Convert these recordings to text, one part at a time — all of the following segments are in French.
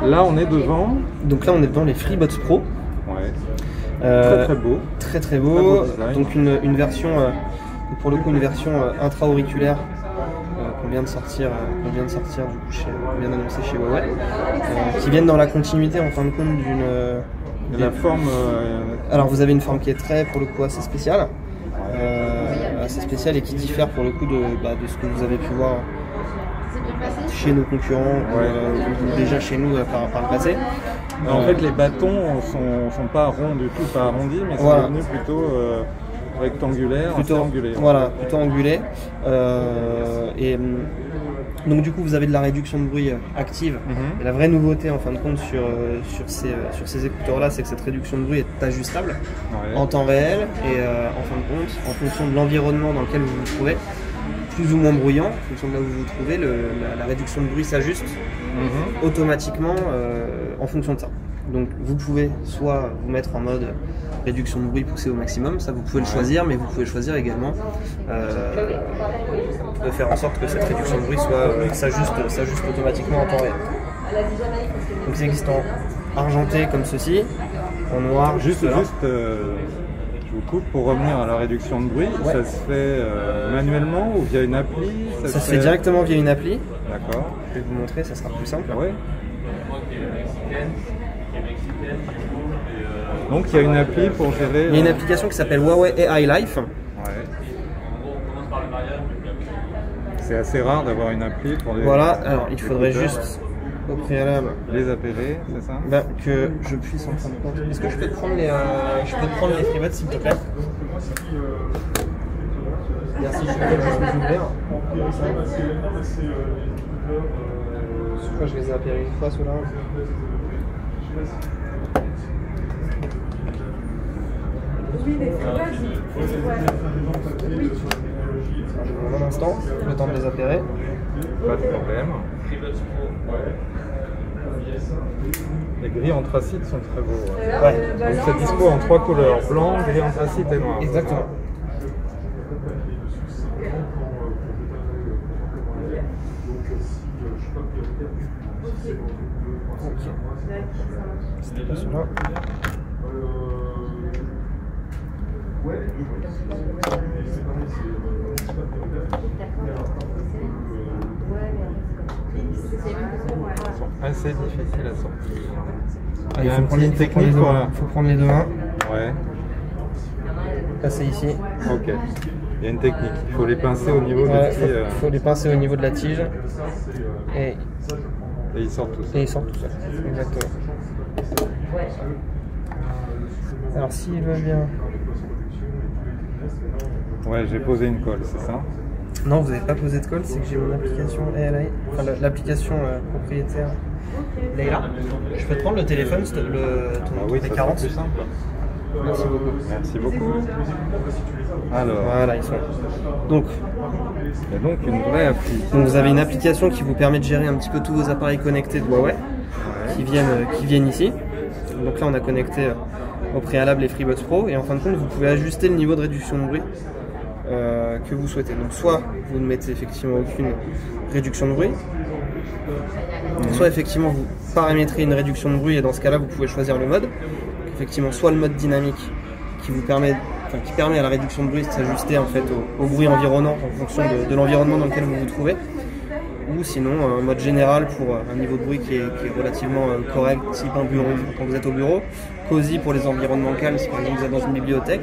Là, on est devant. Donc là, on est devant les FreeBuds Pro. Ouais. Très beau. Très beau. Donc une version, pour le coup, une version intra-auriculaire qu'on vient de sortir, du coup, qu'on vient d'annoncer chez Huawei, qui viennent dans la continuité en fin de compte d'une. La forme. Alors vous avez une forme qui est pour le coup assez spéciale, et qui diffère pour le coup de ce que vous avez pu voir chez nos concurrents, ou déjà chez nous par le passé. En fait, les bâtons sont pas ronds du tout, pas arrondis, mais sont devenus plutôt rectangulaires, plutôt angulés. Voilà, plutôt angulés. Donc du coup, vous avez de la réduction de bruit active. Et la vraie nouveauté en fin de compte sur ces écouteurs-là, c'est que cette réduction de bruit est ajustable en temps réel et en fin de compte, en fonction de l'environnement dans lequel vous vous trouvez, plus ou moins bruyant, en fonction de là où vous vous trouvez, la réduction de bruit s'ajuste automatiquement en fonction de ça. Donc vous pouvez soit vous mettre en mode réduction de bruit poussée au maximum, ça vous pouvez le choisir, mais vous pouvez choisir également de faire en sorte que cette réduction de bruit s'ajuste automatiquement en temps réel. Donc ça existe en argenté comme ceci, en noir juste je vous coupe pour revenir à la réduction de bruit. Ça se fait manuellement ou via une appli? Ça se fait directement via une appli. D'accord. Je vais vous montrer, ça sera plus simple. Donc il y a une appli pour gérer. Il y a une application qui s'appelle Huawei AI Life. C'est assez rare d'avoir une appli pour les. Voilà, alors il faudrait juste au préalable les appairer, c'est ça? Que je puisse en prendre compte. Est-ce que je peux te prendre les FreeBuds s'il te plaît? Merci, je vais juste les ouvrir. Je les ai appairés une fois ceux-là. Un instant, le temps de les appairer. Pas de problème. Les gris anthracite sont très beaux. Donc c'est dispo en 3 couleurs, blanc, gris anthracite et noir. Exactement. C'était pas celui-là. Ils sont assez difficiles à sortir. Il y a une petite technique, il faut prendre les deux mains. Passer ici. Ok. Il y a une technique. Il faut les pincer au niveau il faut les pincer au niveau de la tige. Et ils sortent tout seuls. Et ils sortent tout seuls. Exactement. Alors s'il veut bien. Ouais, j'ai posé une colle, c'est ça? Non, vous n'avez pas posé de colle, c'est que j'ai mon application ALI, enfin l'application propriétaire Leila. Je peux te prendre le téléphone, ton T40? C'est plus simple. Merci beaucoup. Merci beaucoup. Alors. Voilà, ils sont. Donc. Il y a donc une vraie appli. Donc vous avez une application qui vous permet de gérer un petit peu tous vos appareils connectés de Huawei qui viennent ici. Donc là on a connecté au préalable les FreeBuds Pro et en fin de compte vous pouvez ajuster le niveau de réduction de bruit que vous souhaitez. Donc soit vous ne mettez effectivement aucune réduction de bruit, soit effectivement vous paramétrez une réduction de bruit et dans ce cas là vous pouvez choisir le mode. Donc, effectivement soit le mode dynamique qui permet à la réduction de bruit de s'ajuster en fait au bruit environnant en fonction de l'environnement dans lequel vous vous trouvez, ou sinon un mode général pour un niveau de bruit qui est relativement correct, type un bureau quand vous êtes au bureau, cosy pour les environnements calmes si par exemple vous êtes dans une bibliothèque,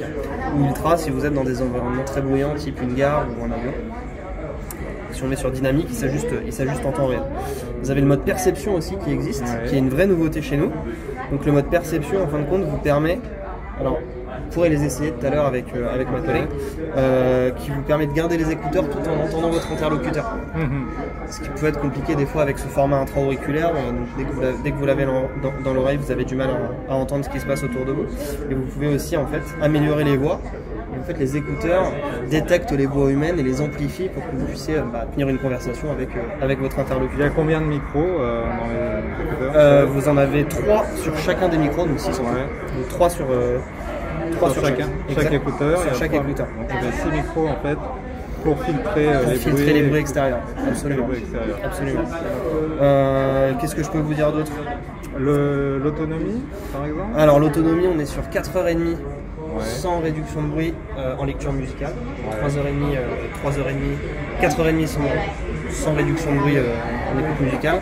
ou ultra si vous êtes dans des environnements très bruyants type une gare ou un avion. Si on met sur dynamique, il s'ajuste en temps réel. Vous avez le mode perception aussi qui existe, qui est une vraie nouveauté chez nous. Donc le mode perception en fin de compte vous permet, alors vous pourrez les essayer tout à l'heure avec ma collègue, qui vous permet de garder les écouteurs tout en entendant votre interlocuteur. Ce qui peut être compliqué des fois avec ce format intra-auriculaire, dès que vous l'avez dans l'oreille, vous avez du mal à entendre ce qui se passe autour de vous. Et vous pouvez aussi en fait améliorer les voix. Et en fait, les écouteurs détectent les voix humaines et les amplifient pour que vous puissiez tenir une conversation avec votre interlocuteur. Il y a combien de micros dans les écouteurs? Vous en avez 3 sur chacun des micros, donc 6 en fait. Donc 3 sur chacun. Chaque écouteur. Sur chaque écouteur. Donc il y a 6 micros en fait. pour filtrer, les bruits extérieurs. Absolument. Les bruits extérieurs. Absolument. Qu'est-ce que je peux vous dire d'autre? L'autonomie, par exemple? Alors l'autonomie, on est sur 4h30 Ouais. sans réduction de bruit en lecture musicale. Ouais. 3h30, 4h30 sans réduction de bruit en écoute musicale.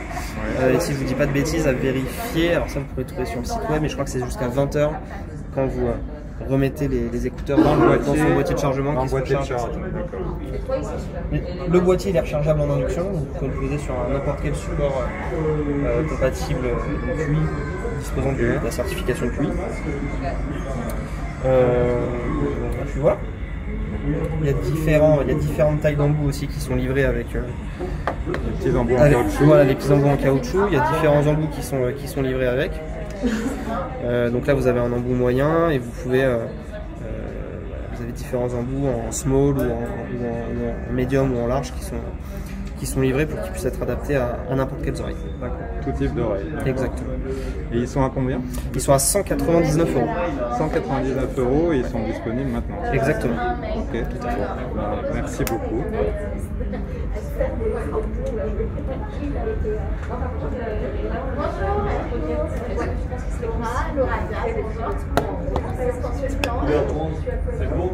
Ouais. Et si je vous dis pas de bêtises, à vérifier, alors ça vous pouvez trouver sur le site web, mais je crois que c'est jusqu'à 20h quand vous remettez les écouteurs dans son boîtier de chargement. Dans le qui boîtier de se recharge. charge, d'accord. Le boîtier il est rechargeable en induction, donc vous pouvez le poser sur n'importe quel support compatible QI, disposant de la certification QI. Puis voilà. Il y a différentes tailles d'embouts aussi qui sont livrées avec Les petits embouts en caoutchouc. voilà, les petits embouts en caoutchouc. Il y a différents embouts qui sont livrés avec. Donc là vous avez un embout moyen et vous pouvez vous avez différents embouts en small ou en medium ou en large qui sont livrés pour qu'ils puissent être adaptés à n'importe quelles oreilles. D'accord, tout type d'oreilles. Exactement. Et ils sont à combien? Ils sont à 199 €. 199 € et ils sont disponibles maintenant. Exactement. Ok, tout à fait. Merci beaucoup. Bonjour.